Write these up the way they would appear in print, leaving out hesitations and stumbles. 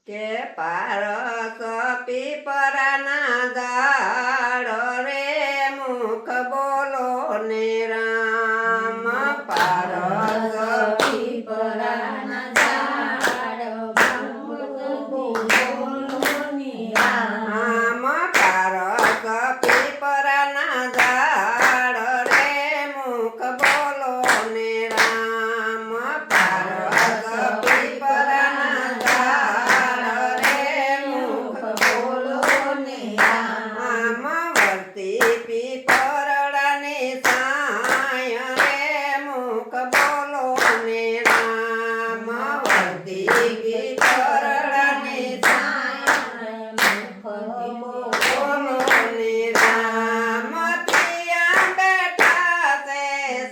કે પારસ પીપરાના ઝાડ રે મુખ બોલો ને રામ પારસ પીપરાના ઝાડ મુખ બોલો ને રામ પારસ પીપરાના ઝાડ રે મુખ બોલો ને રામ પારસ પીપરાના ઝાડ રે મુખ બોલો ને રામ વર્તી પીપરડાની સાય રે મુખ બોલો ને રામ વર્તી પીપરડાની સાય બોલો ને રામ તિયા બેઠા છે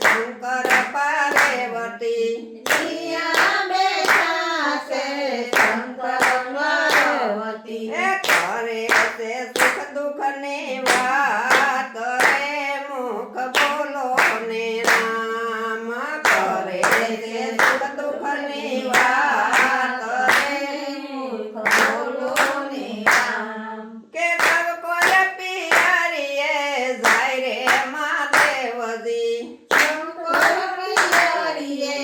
શંકર પાર્વતી તિયા બેઠા છે શંકર પાર્વતી એ કરે છે સુખ દુઃખની વાત રે મુખ બોલો ને રામ કરે છે સુખ દુઃખની વાત રે મુખ બોલો ને રામ કે સબ કોઈ પિયરીએ જાય રે મહાદેવજી શંકર પિયરીએ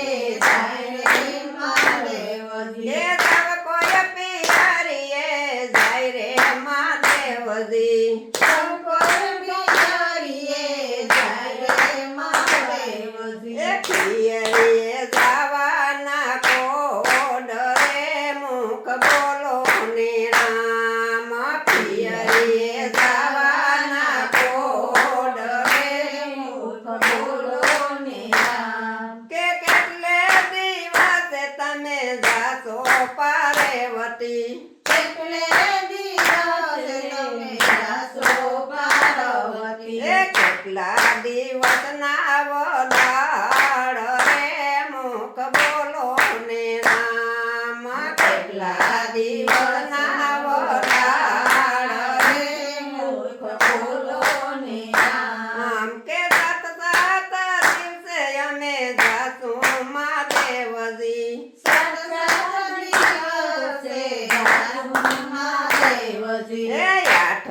જાય રે મહાદેવજી કે સબ કોઈ પિયરીએ જાય રે મહાદેવજી શંકર પિયરીએ જાય રે મહાદેવજી એ પિયરીએ જવાના કોડ રે મુખ બોલો ને રામ પિયરીએ જવાના કોડ રે મુખ બોલો ને રામ કે કેટલે દિવસે તમે જાશો પાર્વતી એટલે દિવસે તમે જાશો પાર્વતી એ કેટલા દિવસના વદાળ રે મુખ બોલો ને રામ કેટલા દિવસના વદાળ રે મુખ બોલો ને રામ આમ કે સાત સાત દિવસે અમે જાશું મહાદેવજી સાત સાત દિવસે જાશું મહાદેવજી એ આઠ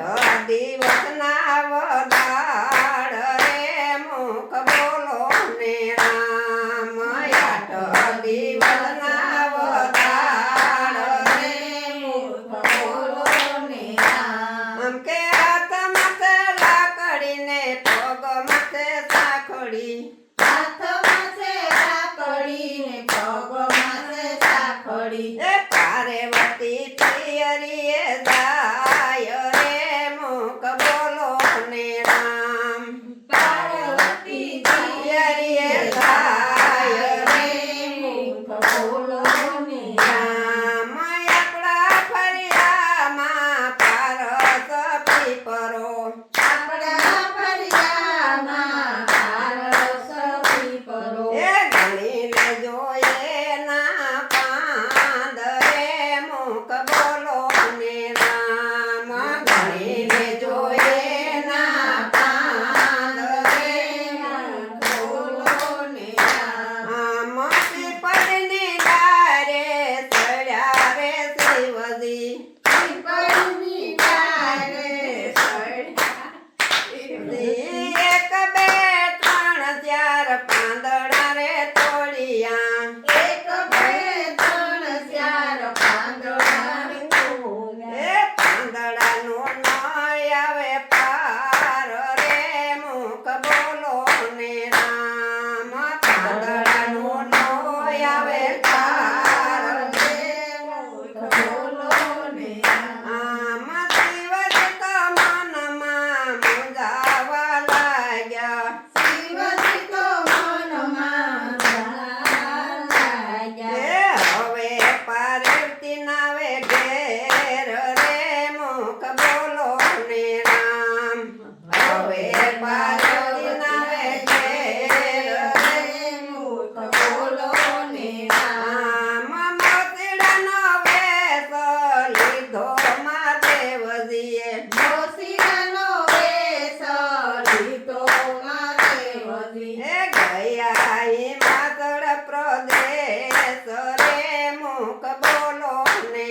દિવસના વદાળ રે મુખ બોલો ને રામ આઠ દિવસના વદાળ રે મુખ બોલો ને રામ આમ કે હાથમાં છે લાકડીને પગમાં છે સાંકળી હાથમાં છે સાંકળી ને પગમાં છે સાંકળી એ પાર્વતી પિયરીએ જાય રે મુખ બોલો ને રામ પાર્વતી પિયરીએ જાય રે મુખ બોલો ને રામ આપણા ફરિયામાં પારસ પીપરો આપણા ફરિયામાં પારસ પીપરો એ ગણી લેજો એના પાંદ રે મુખ બોલો ને રામ ગણી લેજો એના પાંદ રે મુખ બોલો ને રામ આમ પીપળની ડારે ચડ્યા રે શિવજી પીપળની ડાળે ચડ્યા એક બે ત્રણ ચાર પાંદડા રે તોડિયા એક બે ત્રણ ચાર પાંદડા તોડ્યા. એ પાંદડાનો ન આવે પાર રે મુખ બોલો ને રામ પાંદડાનો ન આવે પાર રે મુખ બોલો ને રામ. આમ શિવજી તો મનમાં મૂંઝાવા લાગ્યા શિવજી તો મનમાં લાગ્યા. એ હવે પાર્વતી નાવે ઘેર રે મુખ બોલો ને રામ હવે પાર્વતી નાવે ઘેર રે મુખ બોલો ને રામ. આમ મોતીડાનો વેશ લીધો મહાદેવજીએ મોસીરાનો વેશ લીધો મહાદેવજી. એ ગયા હિમાચળ પ્રદેશ રે મુખ બોલો ને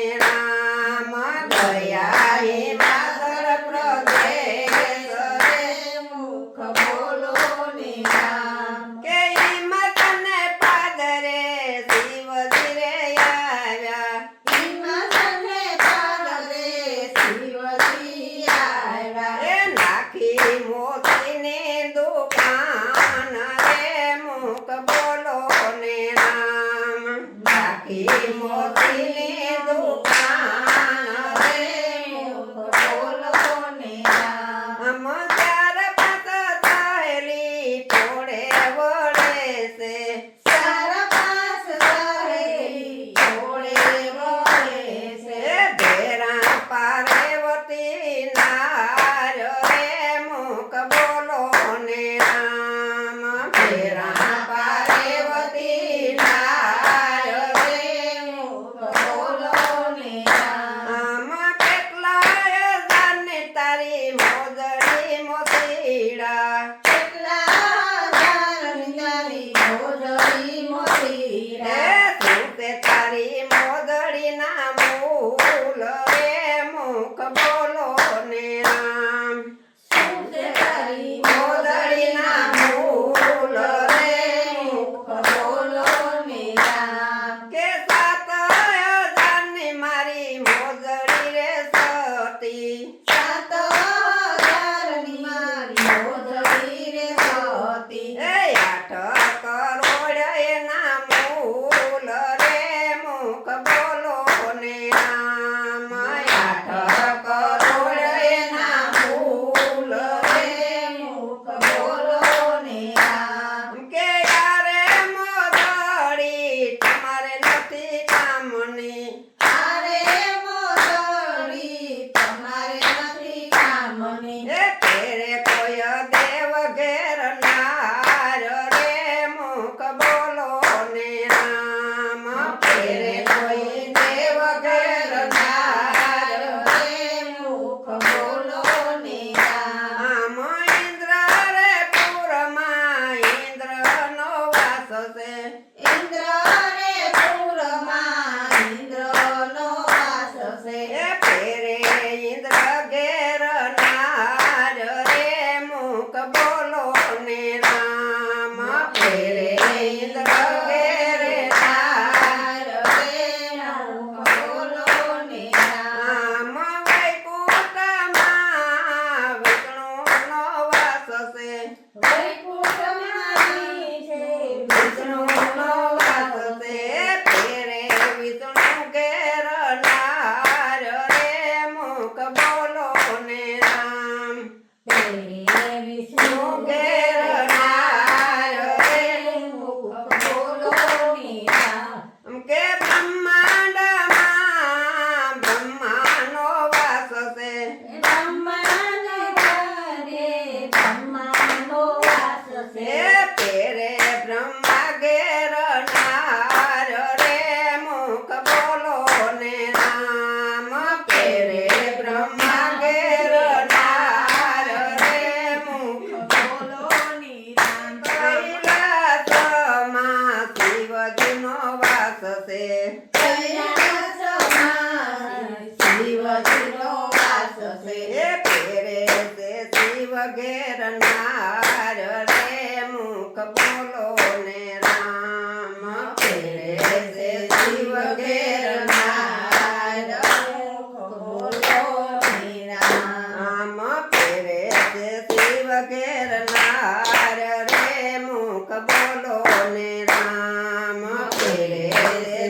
ઘેરનાર રે મુખ બોલો ને રામ. આમ ઇન્દ્ર રે પુરમાં ઇન્દ્રનો વાસ છે ઇન્દ્ર રે પુરમાં ઇન્દ્રનો વાસ છે. એ ફેરે ઇન્દ્ર ઘેરનાર રે મુખ બોલો ને રામ ફેરે ઇન્દ્ર ઘેરનાર રે મુખ બોલો ને રામ. આમ વૈકુંઠમાં વિષ્ણુનો વાસ છે વૈકુંઠમાં છે વિષ્ણુનો વાસ છે ફેરે વિષ્ણુ ઘેરનાર રે મુખ બોલો ને રામ વિષ્ણુ વિષ્ણુ ઘેરનાર રે મુખ બોલો ને રામ. કે બ્રહ્માંડમાં બ્રહ્માનો વાસ છે બ્રહ્માને ઘરે બ્રહ્માનો વાસ છે. એ ફેરે બ્રહ્મા ઘેરનાર રે મુખ બોલો ને રામ ફેરે બ્રહ્મા ઘેરનાર રે મુખ બોલો ને રામ. કૈલાસમાં શિવજીનો વાસ છે કૈલાસમાં શિવજીનો વાસ છે. એ ફેરે છે શિવ ઘેરનાર રે મુખ બોલો ને રામ ફેરે છે શિવ ઘેરનાર મુખ બોલો ને રામ. આમ ફેરે છે શિવ ઘેરનાર રે મુખ બોલો ને રામ ફેરે છે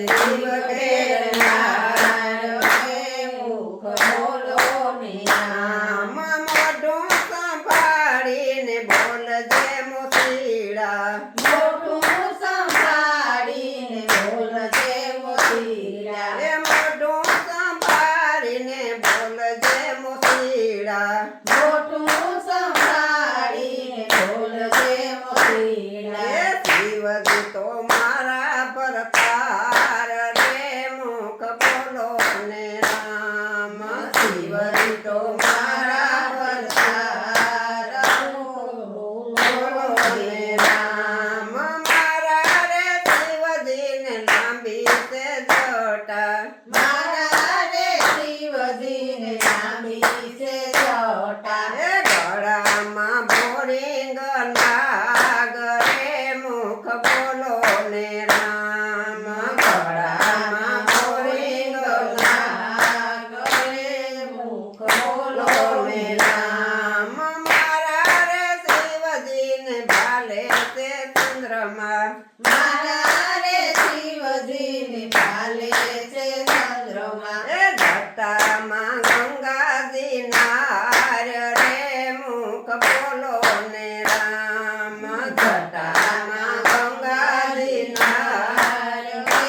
શિવ ઘેરનાર રે મુખ બોલો ને રામ. આમ મોઢું સંભાળીને બોલજે મોસીડા મોઢું સંભાળીને બોલજે મોતીડા. એ મોઢું સંભાળીને બોલજે મોસીડા મોઢું સંભાળીને બોલજે મોતીડા. એ શિવજી તો મારા પરતાર રે મુખ બોલો ને રામ શિવજી તો મારા પરતાર બોલો ને રામ મારા રે શિવજીને લાંબી છે જટા મારા રે શિવજીને લાંબી છે જટા. એ ગળામાં બોરિંગ નાગ રે મુખ બોલો ને રામ ગળામાં બોરિંગ નાગ રે મુખ બોલો બોલો ને ને રામ. રામ મારા રે શિવજીને ભાલે છે ચંદ્રમા મારા રે શિવજીને ભાલે છે ચંદ્રમા. એ જટામાં ગંગાજી નાર રે મુખ બોલો ને રામ જટામાં ગંગાજી નાર રે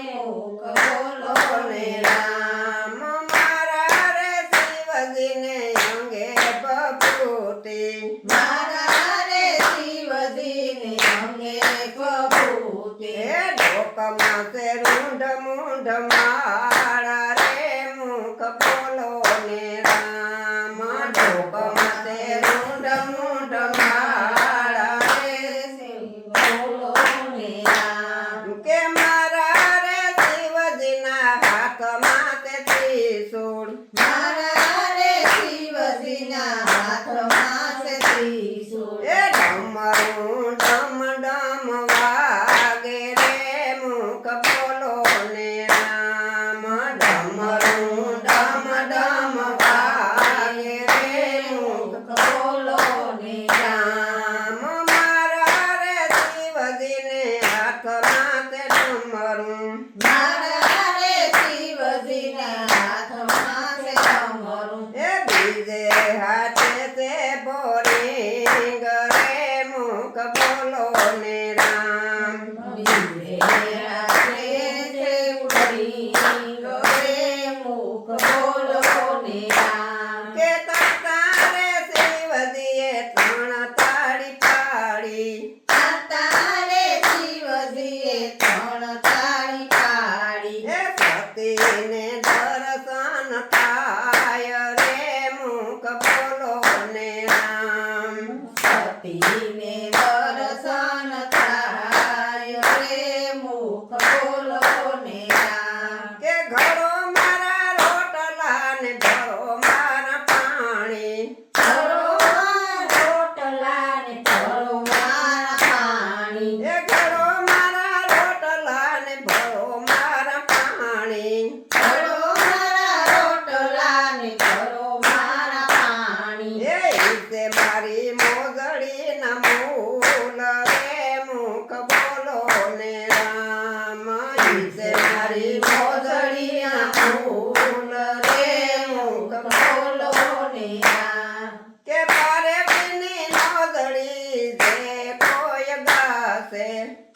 મુખ બોલો ને ને રામ મારા રે શિવજીને અંગે બપૂતી મારા રે શિવજીને અંગે કપૂતે. એ ડોકમાં છે રૂંઢ મૂંઢ માળા રે મુખ બોલો ને રામ ડોકમાં છે રૂંઢ મૂંઢ માળા રે બોલો ને રામ. કે મારા રે શિવજીના હાથમાં તે ત્રિશૂળ મારા રે શિવજીના હાથમાં છે ત્રિશૂળ. એ ડમરું ડમ ડમ વાગે રે મુખ બોલો ને રામ ડમરું ડમ ડમ વાગે રે મુખ બોલો ને રામ. રામ મારા રે શિવજીને હાથમાં તે ડમરું મારા રે શિવજીના હાથમાં છે ડમરું. એ બીજે હાથે તે બોરિંગ રે મુખ બોલો ને રામ બીજે હાથે છે ઉડી રે મુખ બોલો ને રામ. કે તારે શિવજીએ ત્રણ તાળી પાડી તારે શિવજીએ ત્રણ તાળી પાડી. એ સતીને ને દર્શન થાય રે મુખ બોલો ને રામ સતીને દર્શન થાય રે મુખ બોલો ને રામ કે ઘડો મારા રોટલા ને ભરો મારા પાણી કરો રોટલા ને કરો મારા પાણી એ ઘડો મારા રોટલા ને ભરો મારા પાણી કરો મારા રોટલા ને કરો મારા પાણી એ ઈસે મારી મોગડી ના મૂલ રે મુખ બોલો ને રામ ઈસે મારી મોગડી ના મૂલ રે મુખ બોલો ને રામ કે પારે બીની મોગડી જે કોઈ ગાશે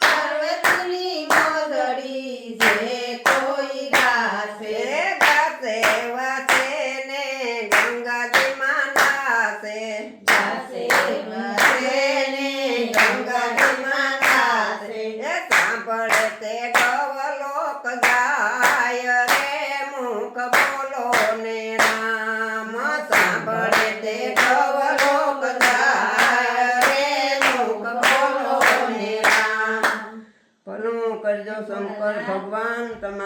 પાર્વતીની મોગડી જે કોઈ ગાશે એ ગાશે વાસે ને ગંગાજી માં નાશે ગાશે વાસે ને ગંગાજી માં ગાશે એ સાંભળે તે ગવલોક જાય રે મુખ બોલો ને રામ સાંભળે તે ગવલોક જાય રે મુખ બોલો ને રામ ભલું કરજો શંકર ભગવાન તમારે